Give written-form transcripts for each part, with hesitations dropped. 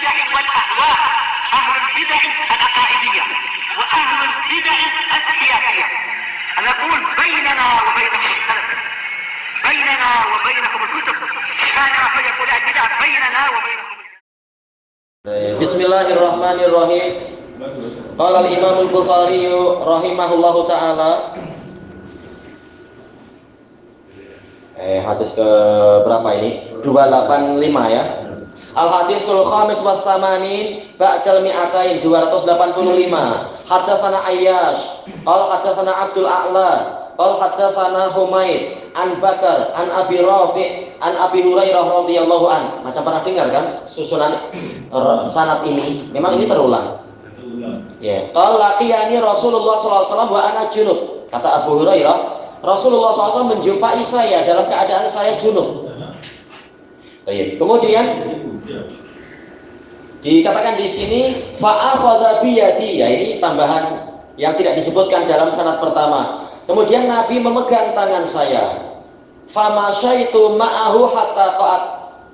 البدع والأهواء، أهل البدع العقائدية وأهل البدع السياسية. نقول بيننا وبينكم السلف، بيننا وبينكم الكتب، كان فيقول البدع بيننا وبينكم. Bismillahirrahmanirrahim. Qala al-Imam al-Bukhari rahimahullahu taala. Hadis ke berapa ini? 285 ya. Al-hadisul khamis was samanin ba'dal mi'atain 285. Haddatsana Ayyash, qala haddatsana Abdul A'la, qala haddatsana Humaid an Bakar an Abi Rafi' an Abi Hurairah radhiyallahu an. Macam pernah dengar kan susunan sanad ini? Memang ini terulang. Ya, qala laqiyani Rasulullah sallallahu alaihi wasallam wa ana junub. Kata Abu Hurairah, Rasulullah SAW menjumpai saya dalam keadaan saya junub. Baik. Kemudian dikatakan di sini fa'akhadha biyadi, ya ini tambahan yang tidak disebutkan dalam sanad pertama. Kemudian Nabi memegang tangan saya. Famasyaitu ma'ahu hatta qa'at.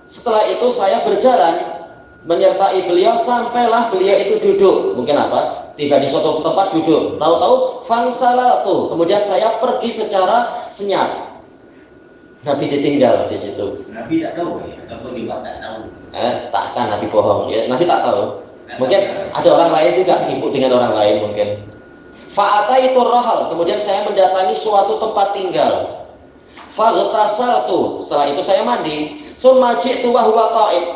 Setelah itu saya berjalan menyertai beliau sampailah beliau itu duduk. Mungkin apa? Tiba di suatu tempat duduk. Tahu-tahu fangsalatu. Kemudian saya pergi secara senyap. Nabi ditinggal di situ. Nabi tak tahu ya, ataupun juga tak tahu. Takkan Nabi bohong. Ya, Nabi tak tahu. Mungkin ada orang lain juga sibuk dengan orang lain mungkin. Fa'ataitu rahal. Kemudian saya mendatangi suatu tempat tinggal. Faghtasaltu. Setelah itu saya mandi. Tsumma ji'tu wa huwa qa'id.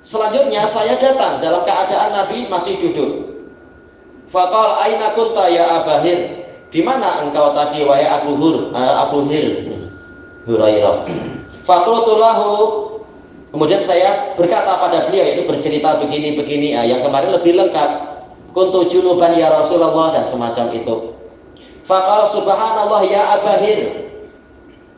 Selanjutnya saya datang dalam keadaan Nabi masih duduk. Faqal aina kunta ya Abahir? Di mana engkau tadi wahai Abu Hurairah? Faqultu lahu. Kemudian saya berkata pada beliau, yaitu bercerita begini-begini, yang kemarin lebih lengkap. Kuntu junuban ya Rasulullah dan semacam itu. Faqal subhanallah ya Abahir.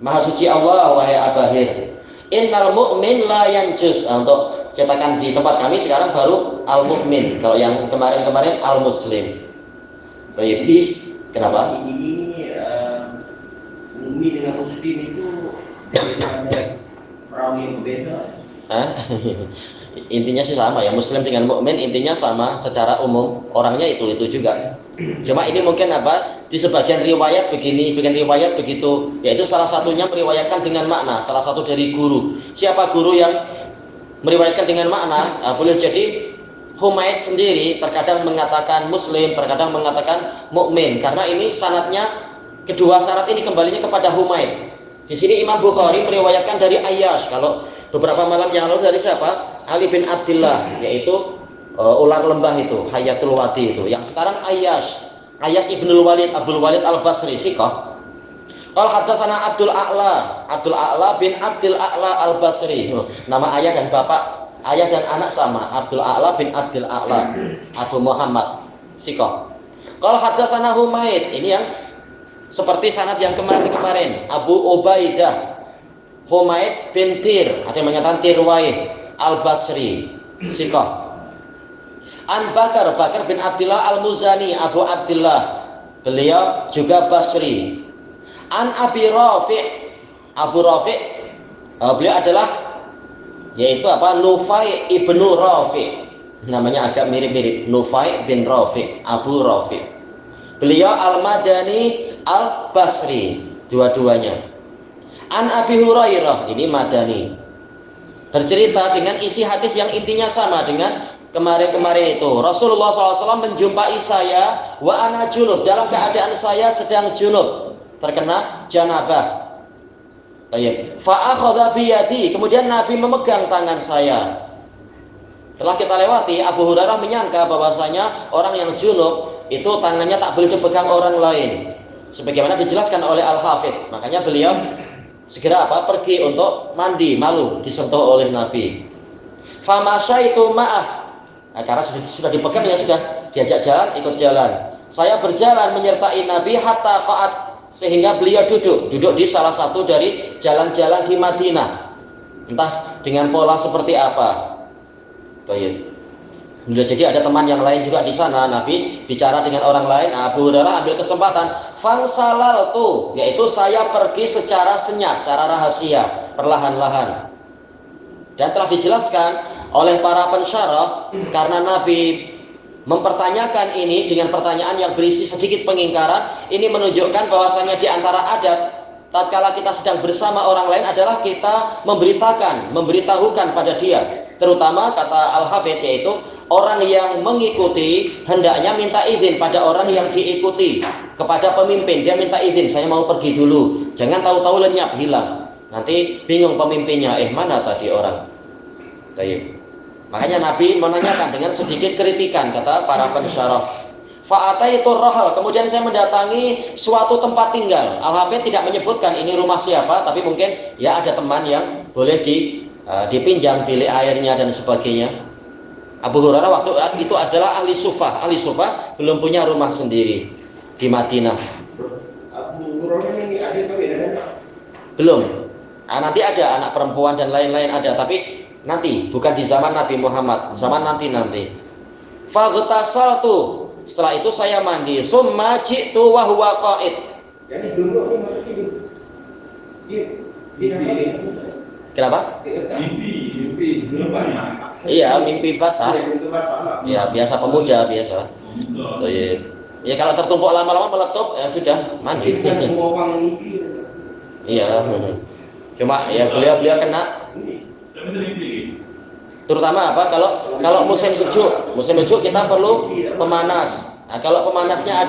Maha suci Allah wahai Abahir. Innal mu'min la yanjus. Untuk cetakan di tempat kami sekarang baru al-mu'min. Kalau yang kemarin-kemarin al-muslim. Baik, kenapa? Ini umi dengan muslim itu ada perawi yang berbeza. Intinya sih sama ya, muslim dengan mukmin intinya sama secara umum, orangnya itu juga. Cuma ini mungkin apa, di sebagian riwayat begini, bikin riwayat begitu, yaitu salah satunya meriwayatkan dengan makna, salah satu dari guru. Siapa guru yang meriwayatkan dengan makna? Boleh jadi Humaid sendiri terkadang mengatakan muslim, terkadang mengatakan mukmin, karena ini sanadnya, kedua sanad ini kembalinya kepada Humaid. Di sini Imam Bukhari meriwayatkan dari Ayyash. Kalau beberapa malam yang lalu dari siapa? Ali bin Abdullah, yaitu ular lembah itu, Hayatul Wadi itu. Yang sekarang Ayyash ibnul Walid, Abdul Walid al-Basri, Siqah. Qala haddatsana Abdul A'la bin Abdul A'la al-Basri. Nama ayah dan bapak, ayah dan anak sama, Abdul A'la bin Abdul A'la, Abu Muhammad, Siqah. Qala haddatsana Humaid, ini yang seperti sanad yang kemarin-kemarin, Abu Ubaidah, Humaid bin Tir, ada yang mengatakan Tirwai al-Basri, Siqah. An Bakar bin Abdullah al-Muzani, Abu Abdullah, beliau juga Basri. An Abi Rafi', Abu Rafi', beliau adalah yaitu apa? Nufai ibnu Rafi'. Namanya agak mirip-mirip, Nufai bin Rafi', Abu Rafi'. Beliau al-Madani al-Basri, dua-duanya. An Abi Hurairah, ini Madani. Bercerita dengan isi hadis yang intinya sama dengan kemarin-kemarin itu. Rasulullah SAW menjumpai saya wa ana junub, dalam keadaan saya sedang junub, terkena janabah. Baik. Fa akhadha biyadi, kemudian Nabi memegang tangan saya. Setelah kita lewati, Abu Hurairah menyangka bahwasanya orang yang junub itu tangannya tak boleh dipegang orang lain, sebagaimana dijelaskan oleh Al-Hafidh. Makanya beliau segera pergi untuk mandi, malu disentuh oleh Nabi. Famasyaitu ma'ah. Karena sudah dipegang, ya sudah diajak jalan, ikut jalan. Saya berjalan menyertai Nabi hatta qa'at, sehingga beliau duduk di salah satu dari jalan-jalan di Madinah. Entah dengan pola seperti apa. Baik. Jadi ada teman yang lain juga di sana. Nabi bicara dengan orang lain. Abu Hurairah ambil kesempatan. Fangsalaltu, yaitu saya pergi secara senyap, secara rahasia, perlahan-lahan. Dan telah dijelaskan oleh para pensyarah karena Nabi mempertanyakan ini dengan pertanyaan yang berisi sedikit pengingkaran. Ini menunjukkan bahwasanya di antara adab tatkala kita sedang bersama orang lain adalah kita memberitahukan pada dia. Terutama kata Al-Hafidz, yaitu orang yang mengikuti hendaknya minta izin pada orang yang diikuti. Kepada pemimpin dia minta izin, saya mau pergi dulu. Jangan tahu-tahu lenyap hilang. Nanti bingung pemimpinnya, mana tadi orang. Baik. Makanya Nabi menanyakan dengan sedikit kritikan, kata para pensyarah. Fa'ataitu rahal, kemudian saya mendatangi suatu tempat tinggal. Al-Hafidz tidak menyebutkan ini rumah siapa, tapi mungkin ya ada teman yang boleh dipinjam bilik airnya dan sebagainya. Abu Hurairah waktu itu adalah ahli sufah. Ahli sufah belum punya rumah sendiri di Madinah. Abu Hurairah ini ada kawin? Belum. Nanti ada anak perempuan dan lain-lain ada, tapi nanti, bukan di zaman Nabi Muhammad, zaman nanti. Faghtasaltu, setelah itu saya mandi. Summa ji'tu wa huwa qa'id. Jadi dulu ini maksudnya Kenapa? Mimpi. Iya, mimpi basah. Ya, biasa pemuda biasa. Oh, iya. Ya kalau tertumpuk lama-lama meletup, ya sudah mandi. Semua orang mimpi. Iya. Cuma ya beliau kena. Terutama apa? Kalau musim sejuk kita perlu pemanas. Nah, kalau pemanasnya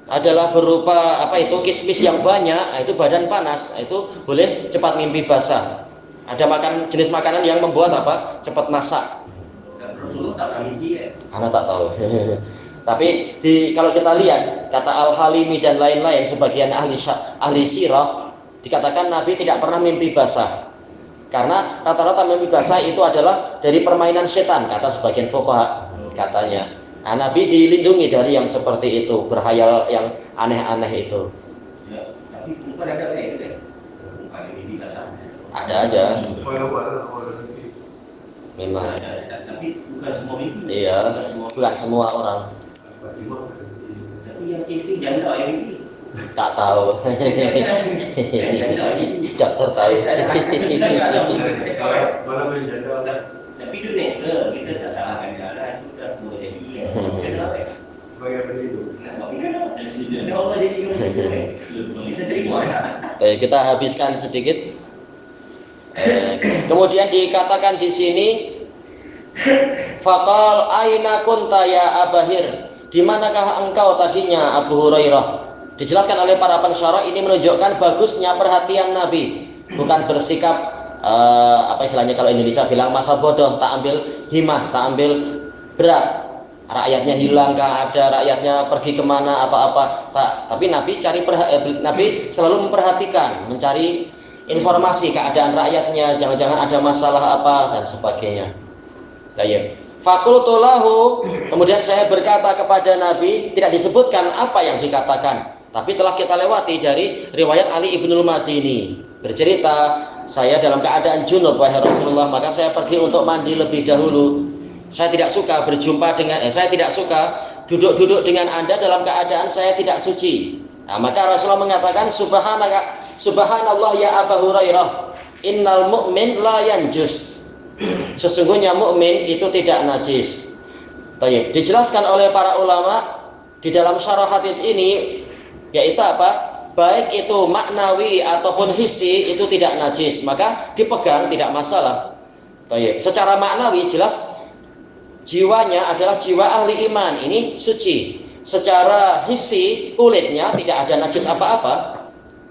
adalah berupa kismis yang banyak, itu badan panas, itu boleh cepat mimpi basah. Ada jenis makanan yang membuat cepat masak. Anak tak tahu. Tapi kalau kita lihat kata Al-Halimi dan lain-lain, sebagian ahli sirah dikatakan Nabi tidak pernah mimpi basah. Karena rata-rata mimpi basah itu adalah dari permainan setan, kata sebagian fuqaha katanya. Nah, Nabi dilindungi dari yang seperti itu, berhayal yang aneh-aneh itu. Ya, tapi bukan ada kayak gitu. Bukan mimpi basah. Ada aja. Memang. Tapi bukan semua mimpi. Iya, bukan semua orang. Tapi yang istri janda yang mimpi. Tak tahu. Dokter tahu. Tapi itu nester, kita tak salahkan jalan, itu dah semua jadi. Kenapa? Sebagai begitu. Kenapa Allah jadi kita terima. Kita habiskan sedikit. Kemudian dikatakan di sini, faqal aina kunta ya Abahir, di manakah engkau tadinya Abu Hurairah? Dijelaskan oleh para pensyarah, ini menunjukkan bagusnya perhatian Nabi, bukan bersikap istilahnya kalau Indonesia bilang masa bodoh, tak ambil himah, tak ambil berat. Rakyatnya hilang kah ada, rakyatnya pergi kemana apa-apa, tak. Tapi Nabi Nabi selalu memperhatikan, mencari informasi keadaan rakyatnya, jangan-jangan ada masalah apa dan sebagainya. Baik. Fakultu lahu, kemudian saya berkata kepada Nabi, tidak disebutkan apa yang dikatakan, tapi telah kita lewati dari riwayat Ali ibnul Madini bercerita, saya dalam keadaan junub wahai Rasulullah, maka saya pergi untuk mandi lebih dahulu. Saya tidak suka saya tidak suka duduk-duduk dengan Anda dalam keadaan saya tidak suci. Nah, maka Rasulullah mengatakan, subhanallah ya Abu Hurairah, innal mu'min la yanjus. Sesungguhnya mukmin itu tidak najis. Baik, dijelaskan oleh para ulama di dalam syarah hadis ini, yaitu baik itu maknawi ataupun hissi itu tidak najis, maka dipegang tidak masalah. Baik, secara maknawi jelas jiwanya adalah jiwa ahli iman, ini suci. Secara hissi kulitnya tidak ada najis apa-apa.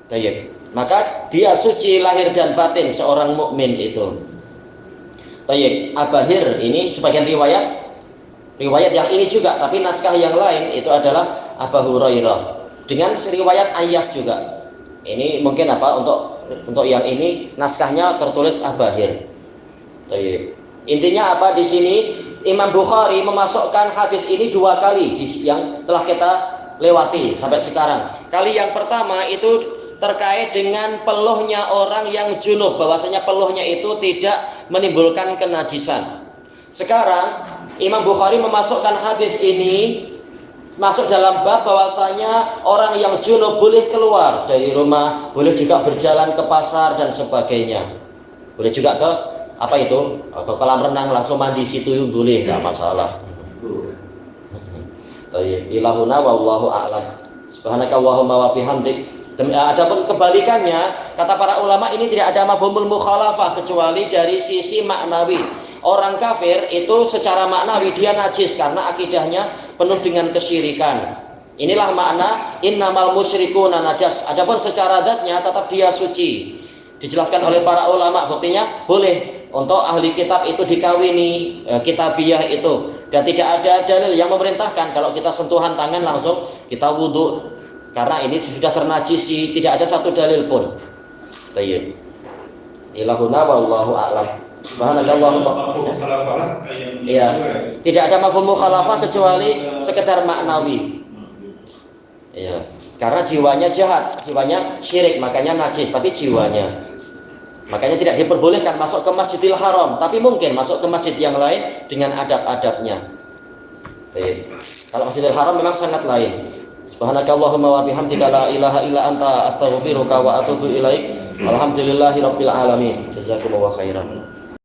Baik, maka dia suci lahir dan batin seorang mukmin itu. Baik, Abahir ini sebagian riwayat yang ini juga, tapi naskah yang lain itu adalah Abu Hurairah dengan riwayat Ayyas juga. Ini mungkin untuk yang ini naskahnya tertulis Abahir. Baik. Intinya di sini Imam Bukhari memasukkan hadis ini dua kali yang telah kita lewati sampai sekarang. Kali yang pertama itu terkait dengan peluhnya orang yang junub, bahwasanya peluhnya itu tidak menimbulkan kenajisan. Sekarang Imam Bukhari memasukkan hadis ini masuk dalam bab bahwasanya orang yang junub boleh keluar dari rumah, boleh juga berjalan ke pasar dan sebagainya, boleh juga ke apa itu? Ke kolam renang langsung mandi situ boleh, enggak masalah. Baik, ilahuna wallahu a'lam. Subhanakallahumma wa bihamdik. Adapun kebalikannya, kata para ulama ini tidak ada mafhumul mukhalafah kecuali dari sisi maknawi. Orang kafir itu secara maknawi dia najis karena akidahnya penuh dengan kesyirikan. Inilah makna innamal musyrikuna najas. Adapun secara zatnya tetap dia suci. Dijelaskan oleh para ulama, buktinya boleh untuk ahli kitab itu dikawini, kitabiah itu, dan tidak ada dalil yang memerintahkan kalau kita sentuhan tangan langsung kita wudhu karena ini sudah ternajisi, tidak ada satu dalil pun. Tayyib. Ilahuna wallahu a'lam. Subhanakallahumma. Iya, tidak ada mafhum mukhalafah kecuali sekedar maknawi. Iya, karena jiwanya jahat, jiwanya syirik, makanya najis, tapi jiwanya. Makanya tidak diperbolehkan masuk ke Masjidil Haram, tapi mungkin masuk ke masjid yang lain dengan adab-adabnya. Kalau Masjidil Haram memang sangat lain. Subhanakallahumma wa bihamdika la ilaha illa anta astaghfiruka wa atubu ilaik. Alhamdulillahirabbil alamin. Jazakumullahu khairan.